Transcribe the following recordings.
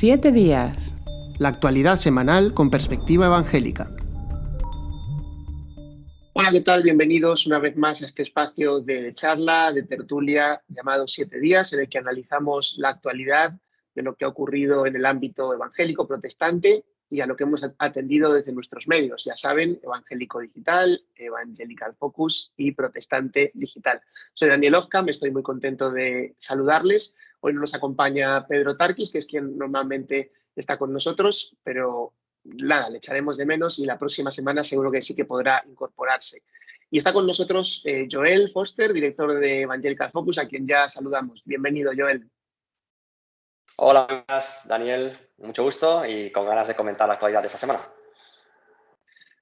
7 días. La actualidad semanal con perspectiva evangélica. Hola, ¿qué tal? Bienvenidos una vez más a este espacio de charla, de tertulia llamado 7 días, en el que analizamos la actualidad de lo que ha ocurrido en el ámbito evangélico protestante y a lo que hemos atendido desde nuestros medios. Ya saben, Evangélico Digital, Evangelical Focus y Protestante Digital. Soy Daniel Ozka, me estoy muy contento de saludarles. Hoy nos acompaña Pedro Tarquis, que es quien normalmente está con nosotros, pero nada, le echaremos de menos y la próxima semana seguro que sí que podrá incorporarse. Y está con nosotros Joel Foster, director de Evangelical Focus, a quien ya saludamos. Bienvenido, Joel. Hola, Daniel, mucho gusto y con ganas de comentar la actualidad de esta semana.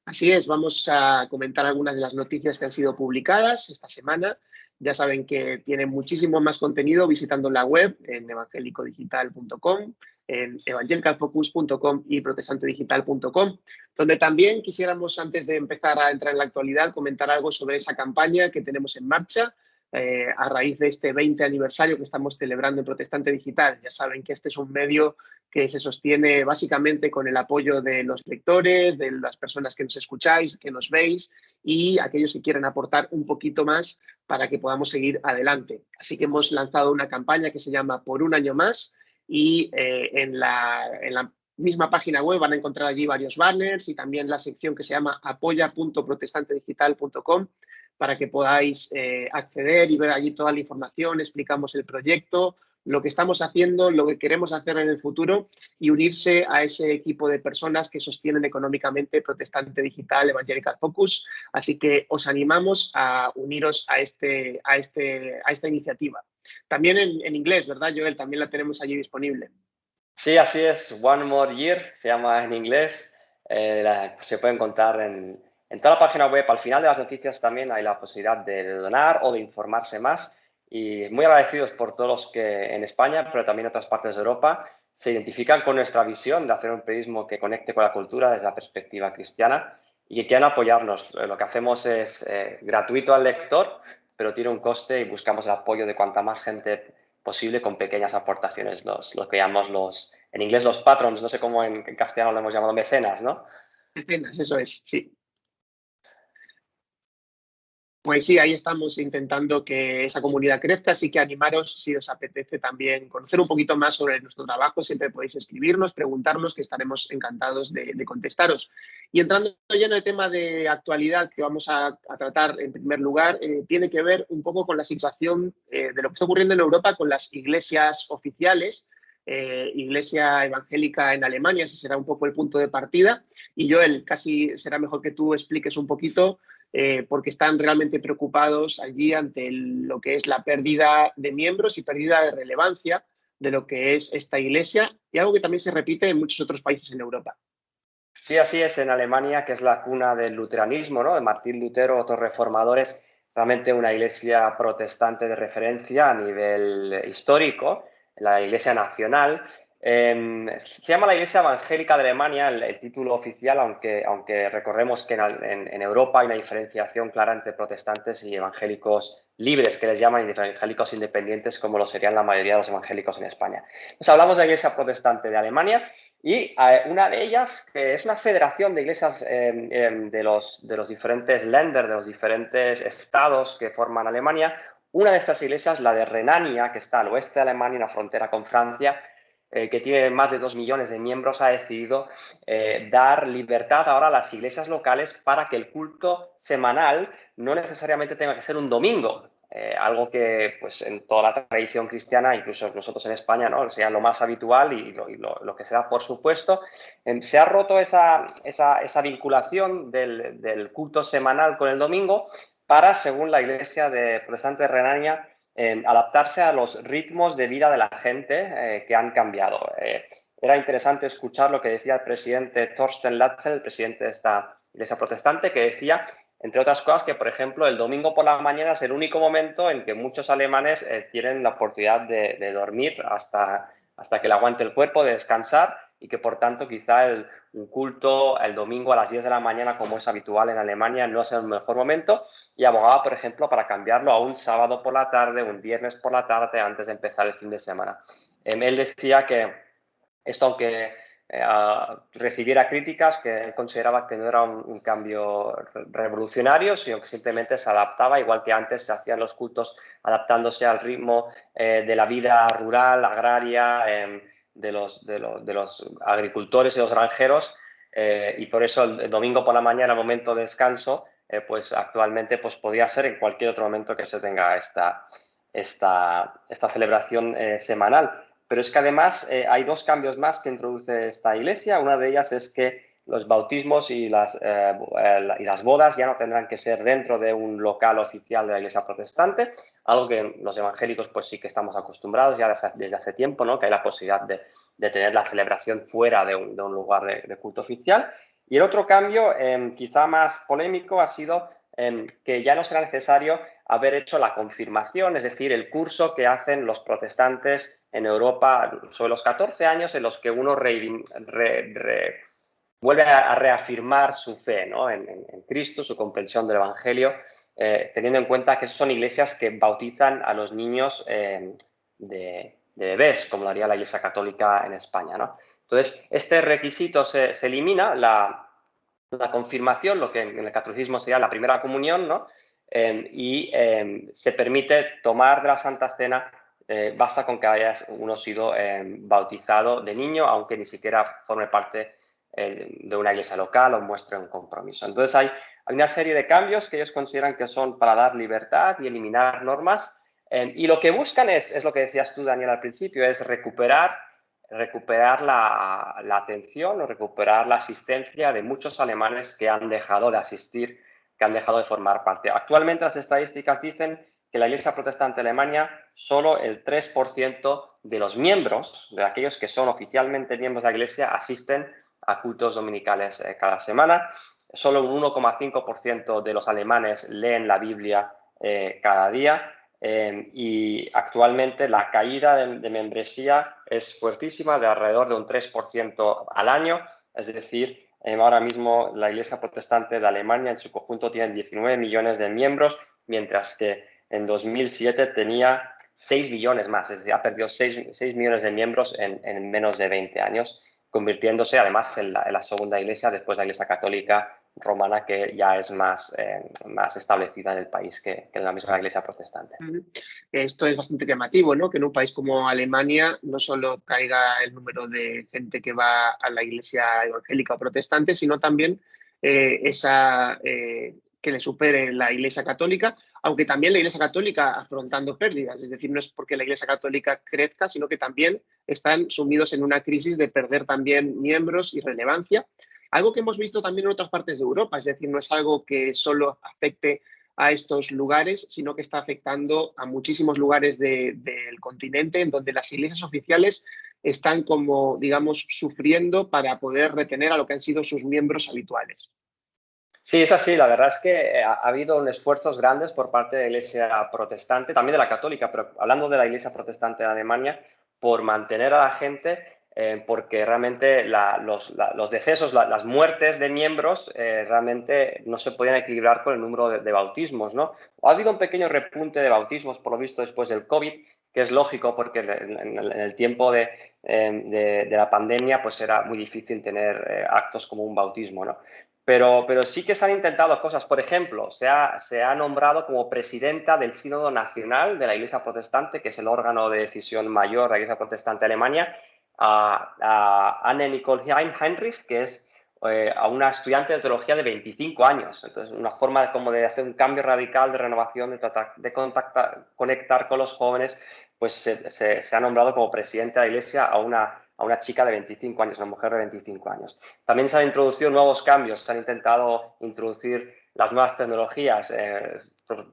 Así es, vamos a comentar algunas de las noticias que han sido publicadas esta semana. Ya saben que tienen muchísimo más contenido visitando la web en evangelicodigital.com, en evangelicalfocus.com y protestantedigital.com, donde también quisiéramos, antes de empezar a entrar en la actualidad, comentar algo sobre esa campaña que tenemos en marcha a raíz de este 20 aniversario que estamos celebrando en Protestante Digital. Ya saben que este es un medio que se sostiene básicamente con el apoyo de los lectores, de las personas que nos escucháis, que nos veis y aquellos que quieren aportar un poquito más para que podamos seguir adelante. Así que hemos lanzado una campaña que se llama Por un año más y en la misma página web van a encontrar allí varios banners y también la sección que se llama apoya.protestantedigital.com para que podáis acceder y ver allí toda la información, explicamos el proyecto, lo que estamos haciendo, lo que queremos hacer en el futuro y unirse a ese equipo de personas que sostienen económicamente Protestante Digital, Evangelical Focus. Así que os animamos a uniros a esta iniciativa. También en inglés, ¿verdad, Joel? También la tenemos allí disponible. Sí, así es. One More Year se llama en inglés. Se puede encontrar en toda la página web. Al final de las noticias también hay la posibilidad de donar o de informarse más. Y muy agradecidos por todos los que en España, pero también en otras partes de Europa, se identifican con nuestra visión de hacer un periodismo que conecte con la cultura desde la perspectiva cristiana y que quieran apoyarnos. Lo que hacemos es gratuito al lector, pero tiene un coste y buscamos el apoyo de cuanta más gente posible con pequeñas aportaciones, lo que llamamos en inglés los patrons, no sé cómo en castellano lo hemos llamado mecenas, ¿no? Mecenas, eso es, sí. Pues sí, ahí estamos intentando que esa comunidad crezca, así que animaros si os apetece también conocer un poquito más sobre nuestro trabajo, siempre podéis escribirnos, preguntarnos, que estaremos encantados de contestaros. Y entrando ya en el tema de actualidad que vamos a tratar en primer lugar, tiene que ver un poco con la situación de lo que está ocurriendo en Europa con las iglesias oficiales, Iglesia Evangélica en Alemania, ese será un poco el punto de partida. Y Joel, casi será mejor que tú expliques un poquito porque están realmente preocupados allí ante lo que es la pérdida de miembros y pérdida de relevancia de lo que es esta iglesia y algo que también se repite en muchos otros países en Europa. Sí, así es. En Alemania, que es la cuna del luteranismo, ¿no? De Martín Lutero, otros reformadores, realmente una iglesia protestante de referencia a nivel histórico, la iglesia nacional. Se llama la Iglesia Evangélica de Alemania el título oficial, aunque recordemos que en Europa hay una diferenciación clara entre protestantes y evangélicos libres, que les llaman, y evangélicos independientes, como lo serían la mayoría de los evangélicos en España. Entonces, hablamos de la Iglesia Protestante de Alemania y una de ellas, que es una federación de iglesias de los diferentes Länder, de los diferentes estados que forman Alemania. Una de estas iglesias, la de Renania, que está al oeste de Alemania, en la frontera con Francia, que tiene más de 2 millones de miembros, ha decidido dar libertad ahora a las iglesias locales para que el culto semanal no necesariamente tenga que ser un domingo. Algo que pues en toda la tradición cristiana, incluso nosotros en España, ¿no? Sea lo más habitual y lo que sea, por supuesto. Se ha roto esa vinculación del culto semanal con el domingo para, según la Iglesia de Protestante de Renania, adaptarse a los ritmos de vida de la gente que han cambiado. Era interesante escuchar lo que decía el presidente Thorsten Latzel, el presidente de esta iglesia protestante, que decía, entre otras cosas, que, por ejemplo, el domingo por la mañana es el único momento en que muchos alemanes tienen la oportunidad de dormir hasta que le aguante el cuerpo, de descansar, y que, por tanto, quizá un culto el domingo a las 10 de la mañana, como es habitual en Alemania, no es el mejor momento, y abogaba, por ejemplo, para cambiarlo a un sábado por la tarde, un viernes por la tarde, antes de empezar el fin de semana. Él decía que Esto, aunque recibiera críticas, que él consideraba que no era un cambio revolucionario, sino que simplemente se adaptaba, igual que antes se hacían los cultos adaptándose al ritmo de la vida rural, agraria, de los agricultores y los granjeros, y por eso el domingo por la mañana, momento de descanso, pues actualmente pues podía ser en cualquier otro momento que se tenga esta celebración semanal. Pero es que además hay dos cambios más que introduce esta iglesia. Una de ellas es que los bautismos y las bodas ya no tendrán que ser dentro de un local oficial de la iglesia protestante, algo que los evangélicos pues sí que estamos acostumbrados ya desde hace tiempo, ¿no? Que hay la posibilidad de tener la celebración fuera de un lugar de culto oficial. Y el otro cambio, quizá más polémico, ha sido que ya no será necesario haber hecho la confirmación, es decir, el curso que hacen los protestantes en Europa sobre los 14 años en los que uno vuelve a reafirmar su fe, ¿no? en Cristo, su comprensión del Evangelio, teniendo en cuenta que son iglesias que bautizan a los niños de bebés, como lo haría la Iglesia Católica en España, ¿no? Entonces, este requisito se elimina, la confirmación, lo que en el catolicismo sería la primera comunión, ¿no? Se permite tomar de la Santa Cena, basta con que hayas uno sido bautizado de niño, aunque ni siquiera forme parte de una iglesia local o muestre un compromiso. Entonces hay una serie de cambios que ellos consideran que son para dar libertad y eliminar normas, y lo que buscan es lo que decías tú, Daniel, al principio, es recuperar la atención o recuperar la asistencia de muchos alemanes que han dejado de asistir, que han dejado de formar parte. Actualmente las estadísticas dicen que la Iglesia Protestante de Alemania, solo el 3% de los miembros, de aquellos que son oficialmente miembros de la Iglesia, asisten a cultos dominicales cada semana. Solo un 1,5% de los alemanes leen la Biblia cada día. Y actualmente la caída de membresía es fuertísima, de alrededor de un 3% al año, es decir, ahora mismo la Iglesia Protestante de Alemania en su conjunto tiene 19 millones de miembros, mientras que en 2007 tenía 6 millones más, es decir, ha perdido 6 millones de miembros en menos de 20 años, convirtiéndose además en la segunda iglesia después de la Iglesia Católica Romana, que ya es más establecida en el país que la misma iglesia protestante. Esto es bastante llamativo, ¿no? Que en un país como Alemania no solo caiga el número de gente que va a la iglesia evangélica o protestante, sino también que le supere la iglesia católica, aunque también la iglesia católica afrontando pérdidas. Es decir, no es porque la iglesia católica crezca, sino que también están sumidos en una crisis de perder también miembros y relevancia. Algo que hemos visto también en otras partes de Europa, es decir, no es algo que solo afecte a estos lugares, sino que está afectando a muchísimos lugares del continente, en donde las iglesias oficiales están como, digamos, sufriendo para poder retener a lo que han sido sus miembros habituales. Sí, es así. La verdad es que ha habido esfuerzos grandes por parte de la Iglesia protestante, también de la católica, pero hablando de la Iglesia protestante de Alemania, por mantener a la gente, porque realmente los decesos, las muertes de miembros, realmente no se podían equilibrar con el número de bautismos, ¿no? Ha habido un pequeño repunte de bautismos, por lo visto, después del COVID, que es lógico porque en el tiempo de la pandemia pues era muy difícil tener actos como un bautismo, ¿no? Pero sí que se han intentado cosas. Por ejemplo, se ha nombrado como presidenta del Sínodo Nacional de la Iglesia Protestante, que es el órgano de decisión mayor de la Iglesia Protestante de Alemania, a Anne-Nicole Heinrich, que es a una estudiante de teología de 25 años. Entonces, una forma como de hacer un cambio radical de renovación, de tratar de conectar con los jóvenes, pues se ha nombrado como presidenta de la Iglesia a una chica de 25 años, una mujer de 25 años. También se han introducido nuevos cambios, se han intentado introducir las nuevas tecnologías.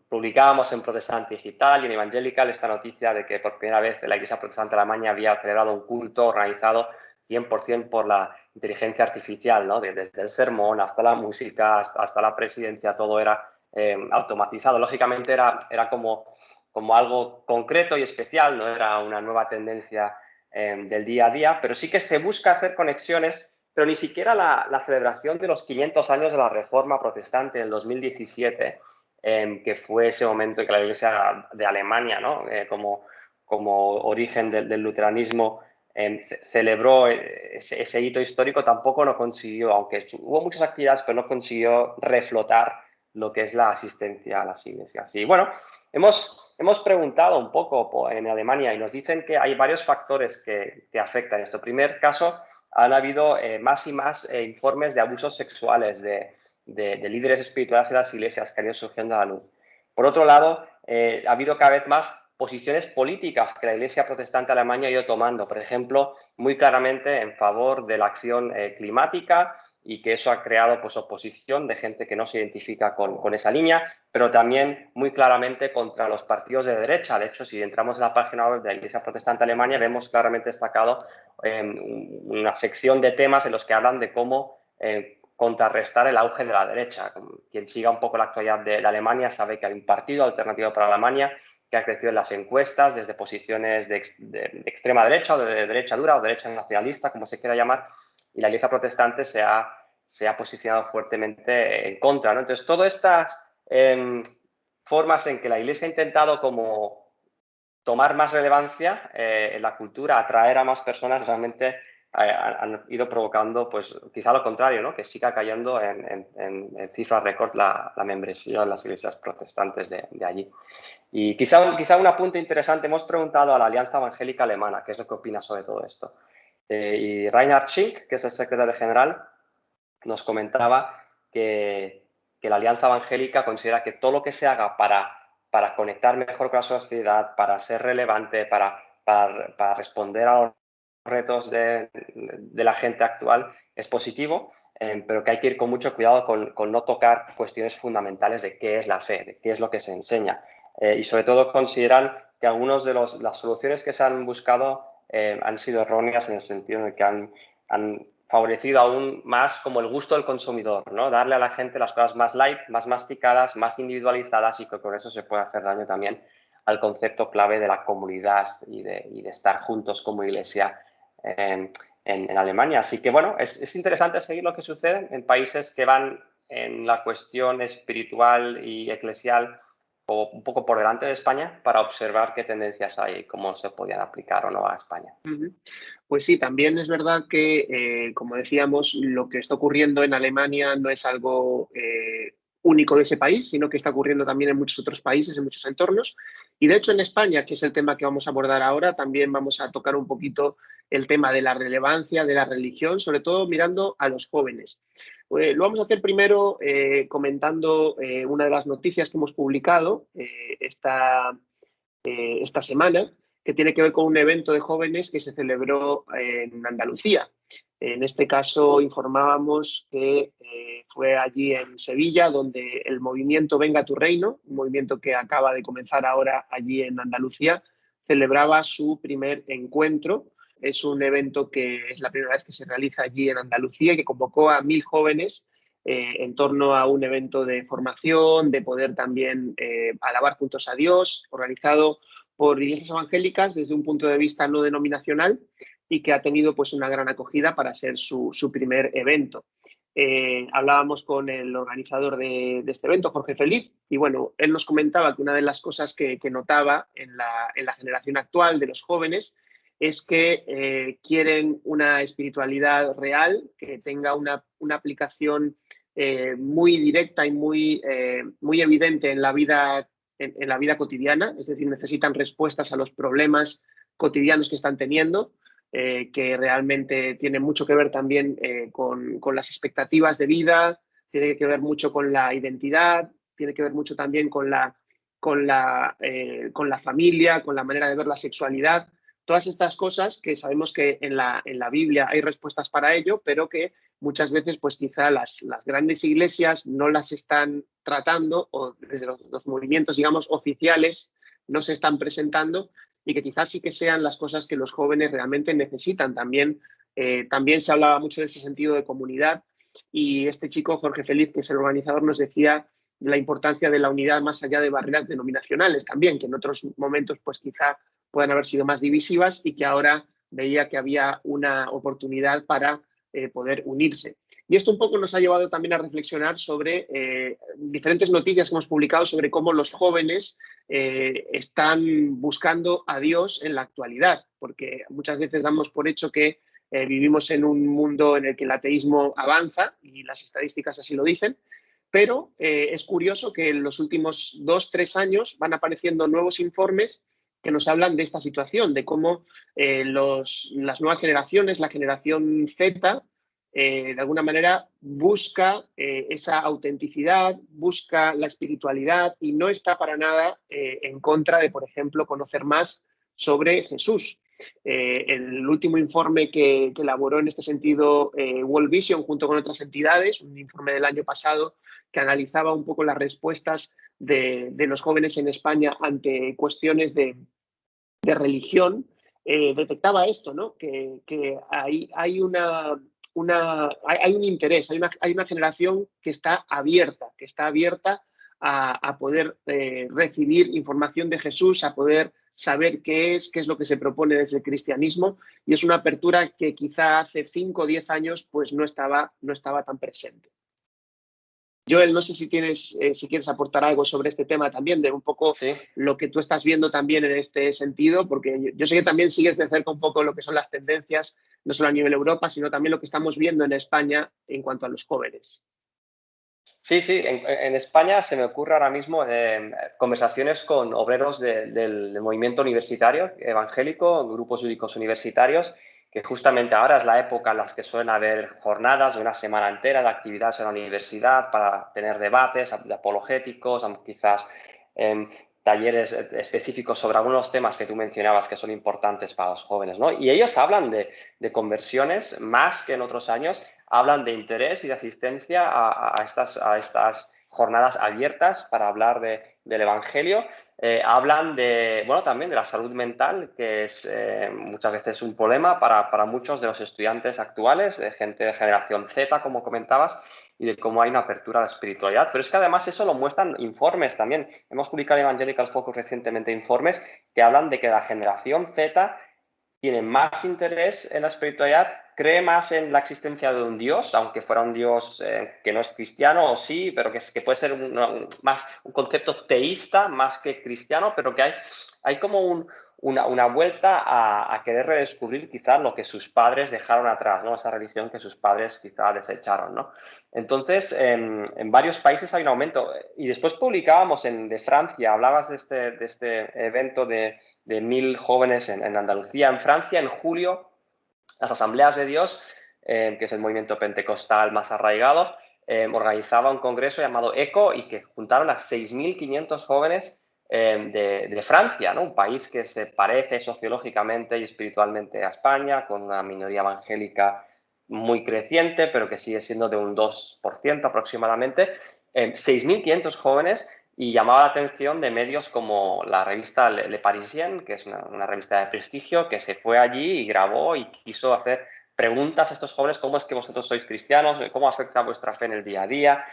Publicábamos en Protestante Digital y en Evangelical esta noticia de que por primera vez la Iglesia Protestante de Alemania había celebrado un culto organizado 100% por la inteligencia artificial, ¿no? Desde el sermón hasta la música, hasta la presidencia, todo era automatizado. Lógicamente era como algo concreto y especial, no era una nueva tendencia del día a día, pero sí que se busca hacer conexiones, pero ni siquiera la celebración de los 500 años de la Reforma Protestante en el 2017, que fue ese momento en que la Iglesia de Alemania, ¿no? Como origen del luteranismo, celebró ese hito histórico, tampoco no consiguió, aunque hubo muchas actividades, pero no consiguió reflotar lo que es la asistencia a las iglesias. Y bueno, hemos preguntado un poco en Alemania y nos dicen que hay varios factores que afectan esto. En primer caso, han habido más y más informes de abusos sexuales de líderes espirituales de las iglesias que han ido surgiendo a la luz. Por otro lado, ha habido cada vez más posiciones políticas que la Iglesia protestante alemana ha ido tomando, por ejemplo, muy claramente en favor de la acción climática, y que eso ha creado pues, oposición de gente que no se identifica con esa línea, pero también muy claramente contra los partidos de derecha. De hecho, si entramos en la página web de la Iglesia Protestante Alemania, vemos claramente destacado una sección de temas en los que hablan de cómo contrarrestar el auge de la derecha. Quien siga un poco la actualidad de Alemania sabe que hay un partido alternativo para Alemania que ha crecido en las encuestas desde posiciones de extrema derecha o de derecha dura o derecha nacionalista, como se quiera llamar, y la Iglesia protestante se ha posicionado fuertemente en contra, ¿no? Entonces, todas estas formas en que la Iglesia ha intentado como tomar más relevancia en la cultura, atraer a más personas, realmente han ido provocando, pues quizá lo contrario, ¿no? Que siga cayendo en cifras récord la membresía en las iglesias protestantes de allí. Y quizá un apunte interesante, hemos preguntado a la Alianza Evangélica Alemana qué es lo que opina sobre todo esto. Y Reinhard Schink, que es el secretario general, nos comentaba que la Alianza Evangélica considera que todo lo que se haga para conectar mejor con la sociedad, para ser relevante, para responder a los retos de la gente actual es positivo, pero que hay que ir con mucho cuidado con no tocar cuestiones fundamentales de qué es la fe, de qué es lo que se enseña. Y sobre todo consideran que algunas de las soluciones que se han buscado han sido erróneas en el sentido de que han favorecido aún más como el gusto del consumidor, ¿no? Darle a la gente las cosas más light, más masticadas, más individualizadas, y que con eso se puede hacer daño también al concepto clave de la comunidad y de estar juntos como iglesia en Alemania. Así que bueno, es interesante seguir lo que sucede en países que van en la cuestión espiritual y eclesial o un poco por delante de España, para observar qué tendencias hay y cómo se podían aplicar o no a España. Pues sí, también es verdad que, como decíamos, lo que está ocurriendo en Alemania no es algo único de ese país, sino que está ocurriendo también en muchos otros países, en muchos entornos. Y de hecho en España, que es el tema que vamos a abordar ahora, también vamos a tocar un poquito el tema de la relevancia de la religión, sobre todo mirando a los jóvenes. Lo vamos a hacer primero comentando una de las noticias que hemos publicado esta semana, que tiene que ver con un evento de jóvenes que se celebró en Andalucía. En este caso informábamos que fue allí en Sevilla, donde el movimiento Venga a tu Reino, un movimiento que acaba de comenzar ahora allí en Andalucía, celebraba su primer encuentro. Es un evento que es la primera vez que se realiza allí en Andalucía y que convocó a 1.000 jóvenes en torno a un evento de formación, de poder también alabar juntos a Dios, organizado por iglesias evangélicas desde un punto de vista no denominacional, y que ha tenido pues una gran acogida para ser su primer evento. Hablábamos con el organizador de este evento, Jorge Feliz, y bueno, él nos comentaba que una de las cosas que notaba en la generación actual de los jóvenes es que quieren una espiritualidad real, que tenga una aplicación muy directa y muy evidente en la vida cotidiana, es decir, necesitan respuestas a los problemas cotidianos que están teniendo, que realmente tienen mucho que ver también con las expectativas de vida, tiene que ver mucho con la identidad, tiene que ver mucho también con la familia, con la manera de ver la sexualidad. Todas estas cosas que sabemos que en la Biblia hay respuestas para ello, pero que muchas veces pues quizá las grandes iglesias no las están tratando, o desde los movimientos, digamos, oficiales no se están presentando, y que quizás sí que sean las cosas que los jóvenes realmente necesitan. También se hablaba mucho de ese sentido de comunidad, y este chico, Jorge Feliz, que es el organizador, nos decía la importancia de la unidad más allá de barreras denominacionales también, que en otros momentos pues quizá puedan haber sido más divisivas, y que ahora veía que había una oportunidad para poder unirse. Y esto un poco nos ha llevado también a reflexionar sobre diferentes noticias que hemos publicado sobre cómo los jóvenes están buscando a Dios en la actualidad, porque muchas veces damos por hecho que vivimos en un mundo en el que el ateísmo avanza y las estadísticas así lo dicen, pero es curioso que en los últimos 2-3 años van apareciendo nuevos informes que nos hablan de esta situación, de cómo las nuevas generaciones, la generación Z, de alguna manera busca esa autenticidad, busca la espiritualidad y no está para nada en contra de, por ejemplo, conocer más sobre Jesús. El último informe que elaboró en este sentido World Vision junto con otras entidades, un informe del año pasado que analizaba un poco las respuestas de los jóvenes en España ante cuestiones de religión, detectaba esto, ¿no? Que hay un interés, hay una generación que está abierta a poder recibir información de Jesús, a poder saber qué es lo que se propone desde el cristianismo, y es una apertura que quizá hace 5 o 10 años pues no estaba tan presente. Joel, no sé si quieres aportar algo sobre este tema también, de un poco Sí. lo que tú estás viendo también en este sentido, porque yo sé que también sigues de cerca un poco lo que son las tendencias, no solo a nivel Europa, sino también lo que estamos viendo en España en cuanto a los jóvenes. Sí, sí, en España se me ocurre ahora mismo conversaciones con obreros del movimiento universitario evangélico, grupos jurídicos universitarios, que justamente ahora es la época en las que suelen haber jornadas de una semana entera de actividades en la universidad para tener debates apologéticos, quizás talleres específicos sobre algunos temas que tú mencionabas que son importantes para los jóvenes, ¿no? Y ellos hablan de conversiones más que en otros años, hablan de interés y de asistencia a estas jornadas abiertas para hablar del Evangelio. Hablan también de la salud mental, que es muchas veces un problema para muchos de los estudiantes actuales, de gente de generación Z, como comentabas, y de cómo hay una apertura a la espiritualidad. Pero es que además eso lo muestran informes también. Hemos publicado en Evangelical Focus recientemente informes que hablan de que la generación Z tiene más interés en la espiritualidad, cree más en la existencia de un Dios, aunque fuera un Dios que no es cristiano, o sí, pero que puede ser más un concepto teísta más que cristiano, pero que hay como una vuelta a querer redescubrir quizás lo que sus padres dejaron atrás, ¿no? Esa religión que sus padres quizás desecharon, ¿no? Entonces, en varios países hay un aumento. Y después publicábamos de Francia, hablabas de este evento de 1.000 jóvenes en Andalucía, en Francia, en julio, las Asambleas de Dios, que es el movimiento pentecostal más arraigado, organizaba un congreso llamado ECO y que juntaron a 6.500 jóvenes de Francia, ¿no? Un país que se parece sociológicamente y espiritualmente a España, con una minoría evangélica muy creciente, pero que sigue siendo de un 2% aproximadamente. 6.500 jóvenes, y llamaba la atención de medios como la revista Le Parisien, que es una revista de prestigio, que se fue allí y grabó y quiso hacer preguntas a estos jóvenes: ¿cómo es que vosotros sois cristianos? ¿Cómo afecta vuestra fe en el día a día?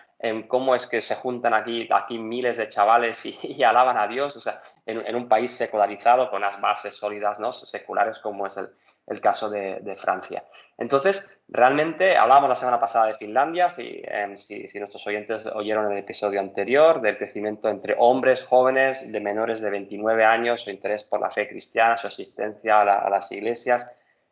¿Cómo es que se juntan aquí miles de chavales y alaban a Dios? O sea, en un país secularizado con unas bases sólidas, ¿no?, seculares, como es el caso de Francia. Entonces, realmente hablábamos la semana pasada de Finlandia, si nuestros oyentes oyeron el episodio anterior, del crecimiento entre hombres jóvenes de menores de 29 años, su interés por la fe cristiana, su asistencia a las iglesias,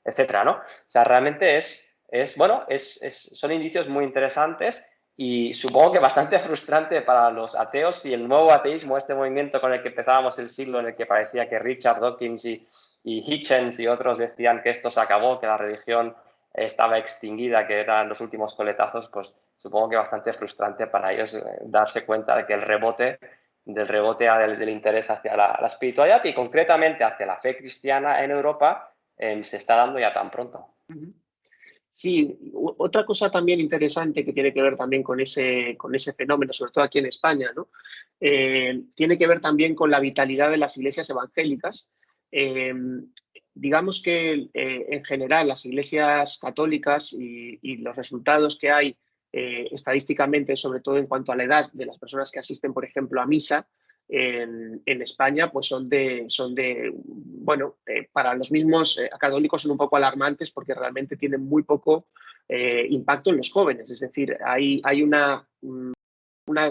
etcétera, ¿no? O sea, realmente son indicios muy interesantes y supongo que bastante frustrante para los ateos, y el nuevo ateísmo, este movimiento con el que empezábamos el siglo, en el que parecía que Richard Dawkins y Hitchens y otros decían que esto se acabó, que la religión estaba extinguida, que eran los últimos coletazos, pues supongo que bastante frustrante para ellos darse cuenta de que el rebote del interés hacia la espiritualidad y concretamente hacia la fe cristiana en Europa se está dando ya tan pronto. Sí, otra cosa también interesante que tiene que ver también con ese fenómeno, sobre todo aquí en España, ¿no? Tiene que ver también con la vitalidad de las iglesias evangélicas. Digamos que en general las iglesias católicas y los resultados que hay estadísticamente, sobre todo en cuanto a la edad de las personas que asisten, por ejemplo, a misa, en España pues bueno, para los mismos católicos son un poco alarmantes porque realmente tienen muy poco impacto en los jóvenes. Es decir, hay una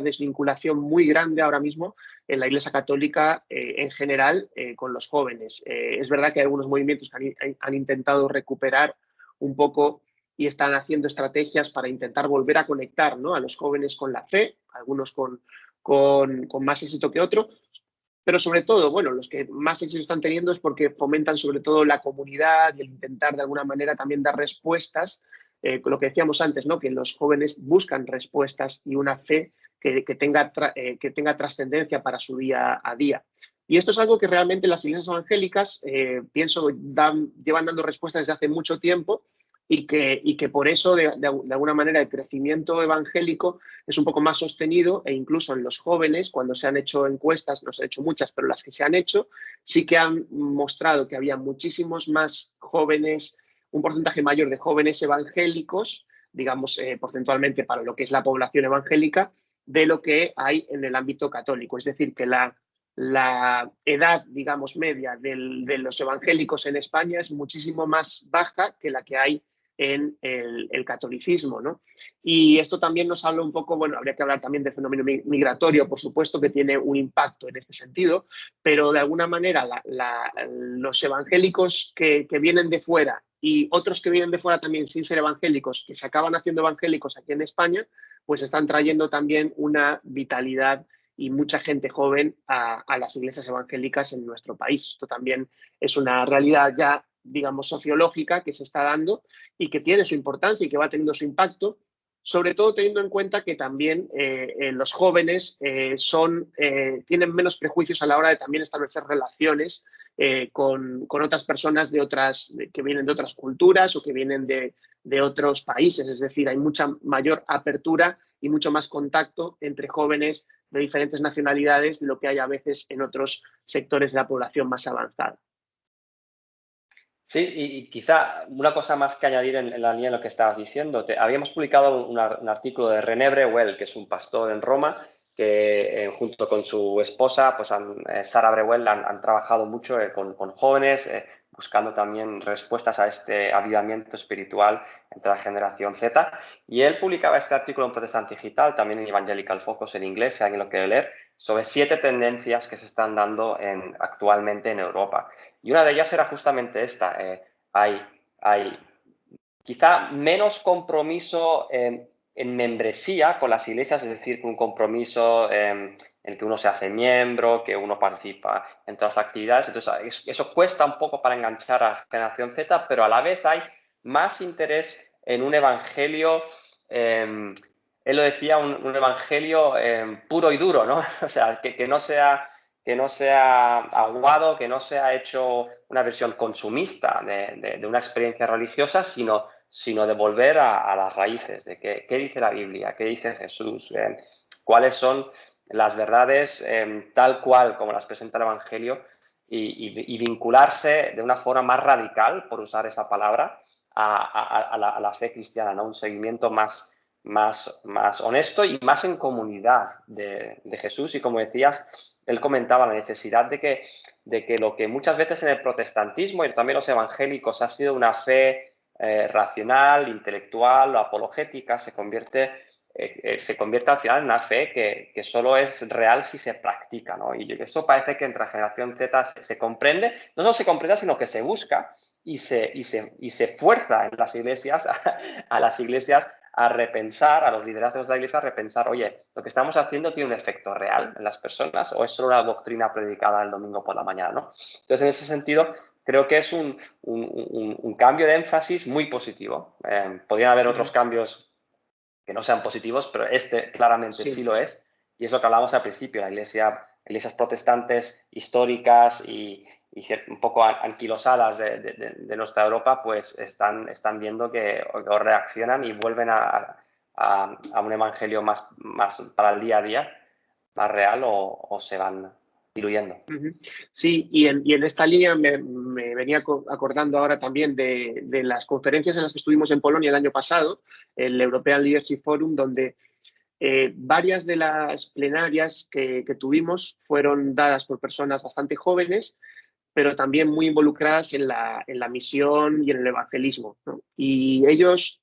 desvinculación muy grande ahora mismo en la Iglesia Católica en general con los jóvenes. Es verdad que hay algunos movimientos que han intentado recuperar un poco y están haciendo estrategias para intentar volver a conectar, ¿no?, a los jóvenes con la fe, algunos con más éxito que otros, pero sobre todo, bueno, los que más éxito están teniendo es porque fomentan sobre todo la comunidad y el intentar de alguna manera también dar respuestas, con lo que decíamos antes, ¿no?, que los jóvenes buscan respuestas y una fe que tenga trascendencia para su día a día. Y esto es algo que realmente las iglesias evangélicas, pienso, llevan dando respuestas desde hace mucho tiempo y que por eso, de alguna manera, el crecimiento evangélico es un poco más sostenido e incluso en los jóvenes, cuando se han hecho encuestas, no se han hecho muchas, pero las que se han hecho, sí que han mostrado que había muchísimos más jóvenes, un porcentaje mayor de jóvenes evangélicos, digamos, porcentualmente para lo que es la población evangélica, de lo que hay en el ámbito católico. Es decir, que la edad, digamos, media de los evangélicos en España es muchísimo más baja que la que hay en el catolicismo, ¿no? Y esto también nos habla un poco, bueno, habría que hablar también del fenómeno migratorio, por supuesto, que tiene un impacto en este sentido, pero de alguna manera los evangélicos que vienen de fuera y otros que vienen de fuera también sin ser evangélicos, que se acaban haciendo evangélicos aquí en España, pues están trayendo también una vitalidad y mucha gente joven a las iglesias evangélicas en nuestro país. Esto también es una realidad ya, digamos, sociológica que se está dando y que tiene su importancia y que va teniendo su impacto, sobre todo teniendo en cuenta que también los jóvenes tienen menos prejuicios a la hora de también establecer relaciones con otras personas que vienen de otras culturas o que vienen de otros países. Es decir, hay mucha mayor apertura y mucho más contacto entre jóvenes de diferentes nacionalidades de lo que hay a veces en otros sectores de la población más avanzada. Sí, y quizá una cosa más que añadir en la línea de lo que estabas diciendo. Habíamos publicado un artículo de René Breuel, que es un pastor en Roma, que junto con su esposa, pues Sara Breuel, han trabajado mucho con jóvenes, buscando también respuestas a este avivamiento espiritual entre la generación Z. Y él publicaba este artículo en Protestant Digital, también en Evangelical Focus en inglés, si alguien lo quiere leer, sobre 7 tendencias que se están dando actualmente en Europa. Y una de ellas era justamente esta. Hay quizá menos compromiso en membresía con las iglesias, es decir, un compromiso en que uno se hace miembro, que uno participa en todas las actividades. Entonces, eso cuesta un poco para enganchar a la generación Z, pero a la vez hay más interés en un evangelio, él lo decía, un evangelio puro y duro, ¿no? O sea, que no sea aguado, que no sea hecho una versión consumista de una experiencia religiosa, sino de volver a las raíces, de qué dice la Biblia, qué dice Jesús, cuáles son las verdades tal cual como las presenta el Evangelio y vincularse de una forma más radical, por usar esa palabra, a la fe cristiana, ¿no? Un seguimiento más honesto y más en comunidad de Jesús. Y como decías, él comentaba la necesidad de que lo que muchas veces en el protestantismo y también los evangélicos ha sido una fe racional, intelectual o apologética, se convierte al final en una fe que solo es real si se practica, ¿no? Y eso parece que entre la generación Z se comprende, no solo se comprende, sino que se busca y se fuerza en las iglesias, a las iglesias a repensar, a los liderazgos de la iglesia a repensar, oye, lo que estamos haciendo tiene un efecto real en las personas o es solo una doctrina predicada el domingo por la mañana, ¿no? Entonces, en ese sentido, creo que es un cambio de énfasis muy positivo. Podrían haber otros cambios que no sean positivos, pero este claramente sí lo es. Y es lo que hablábamos al principio, iglesias protestantes históricas y un poco anquilosadas de nuestra Europa, pues están viendo que o reaccionan y vuelven a un evangelio más para el día a día, más real, o se van diluyendo. Sí, y en esta línea me venía acordando ahora también de las conferencias en las que estuvimos en Polonia el año pasado, el European Leadership Forum, donde Varias de las plenarias que tuvimos fueron dadas por personas bastante jóvenes, pero también muy involucradas en la misión y en el evangelismo, ¿no? Y ellos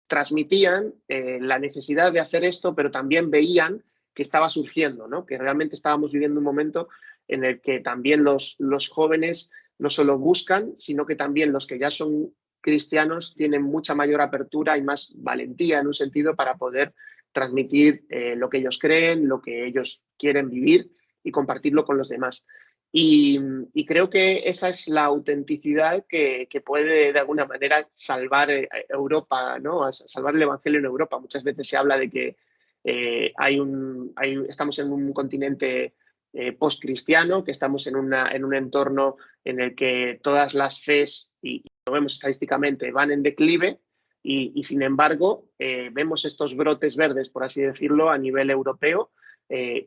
transmitían la necesidad de hacer esto, pero también veían que estaba surgiendo, ¿no? Que realmente estábamos viviendo un momento en el que también los jóvenes no solo buscan, sino que también los que ya son cristianos tienen mucha mayor apertura y más valentía en un sentido para poder transmitir lo que ellos creen, lo que ellos quieren vivir y compartirlo con los demás. Y creo que esa es la autenticidad que puede de alguna manera salvar Europa, ¿no? Salvar el Evangelio en Europa. Muchas veces se habla de que estamos en un continente post-cristiano, que estamos en un entorno en el que todas las fes, y lo vemos estadísticamente, van en declive, y sin embargo vemos estos brotes verdes, por así decirlo, a nivel europeo,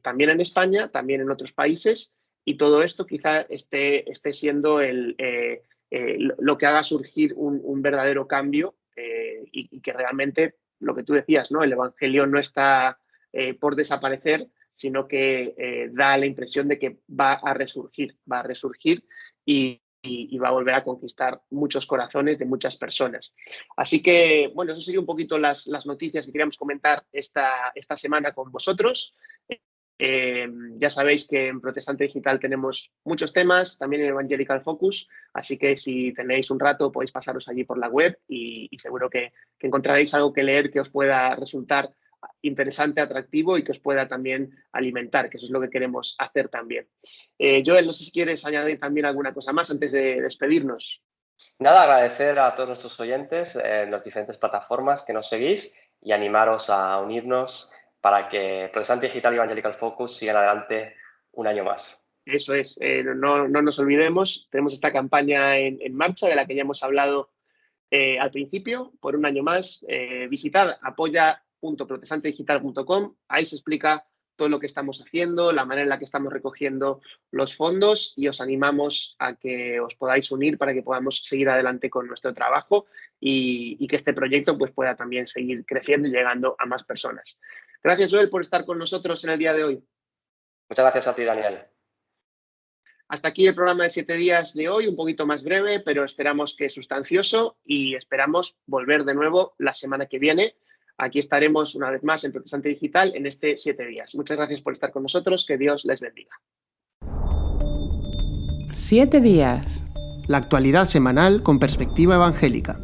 también en España, también en otros países, y todo esto quizá esté siendo lo que haga surgir un verdadero cambio y que realmente, lo que tú decías, ¿no? El Evangelio no está por desaparecer, sino que da la impresión de que va a resurgir y va a volver a conquistar muchos corazones de muchas personas. Así que, bueno, eso sería un poquito las noticias que queríamos comentar esta semana con vosotros. Ya sabéis que en Protestante Digital tenemos muchos temas, también en Evangelical Focus, así que si tenéis un rato podéis pasaros allí por la web y seguro que encontraréis algo que leer que os pueda resultar interesante, atractivo y que os pueda también alimentar, que eso es lo que queremos hacer también. Joel, no sé si quieres añadir también alguna cosa más antes de despedirnos. Nada, agradecer a todos nuestros oyentes en las diferentes plataformas que nos seguís y animaros a unirnos para que Protestante Digital y Evangelical Focus sigan adelante un año más. Eso es, no nos olvidemos, tenemos esta campaña en marcha de la que ya hemos hablado al principio, por un año más. Visitad apoya.protestantedigital.com, ahí se explica todo lo que estamos haciendo, la manera en la que estamos recogiendo los fondos y os animamos a que os podáis unir para que podamos seguir adelante con nuestro trabajo y que este proyecto pues, pueda también seguir creciendo y llegando a más personas. Gracias, Joel, por estar con nosotros en el día de hoy. Muchas gracias a ti, Daniel. Hasta aquí el programa de 7 días de hoy, un poquito más breve, pero esperamos que sustancioso y esperamos volver de nuevo la semana que viene. Aquí estaremos una vez más en Protestante Digital en este 7 días. Muchas gracias por estar con nosotros, que Dios les bendiga. 7 días. La actualidad semanal con perspectiva evangélica.